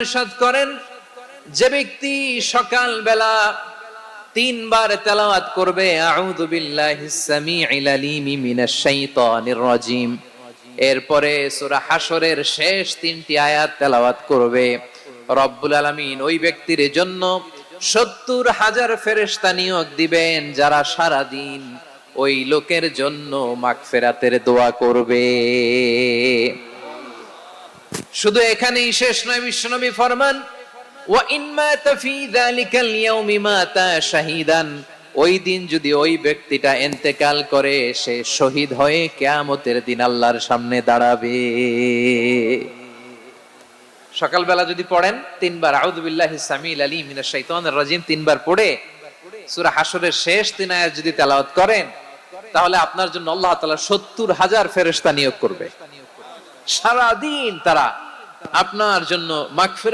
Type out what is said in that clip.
ইরশাদ করেন, যে ব্যক্তি সকাল বেলা 3 বার তেলাওয়াত করবে আউযু বিল্লাহিস সামিউল আলিম মিনাশ শাইতানির রাজিম, এরপরে সূরা হাশরের শেষ 3টি আয়াত তেলাওয়াত করবে, রব্বুল আলামিন ওই ব্যক্তির জন্য 70,000 ফেরেশতা নিয়োগ দিবেন যারা সারা দিন ওই লোকের জন্য মাগফিরাতের দোয়া করবে। শুধু এখানেই শেষ নয়, বিশ্বনবী ফরমান ওয়া ইন মাতা ফি যালিকাল ইয়াউমি মাতা শাহীদান, ওই দিন যদি ওই ব্যক্তিটা ইন্তেকাল করে সে শহীদ হয়ে কিয়ামতের দিন আল্লাহর সামনে দাঁড়াবে। সকালবেলা যদি পড়েন 3 বার আউযু বিল্লাহিস সামিউল আলিম মিনাশ শাইতানির রাজিম 3 বার পড়ে সূরা হাশরের শেষ 3 আয়াত যদি তেলাওয়াত করেন, তাহলে আপনার জন্য আল্লাহ তাআলা 70,000 ফেরেশতা নিয়োগ করবে। সারা দিন তারা আপনার জন্য মাগফিরাত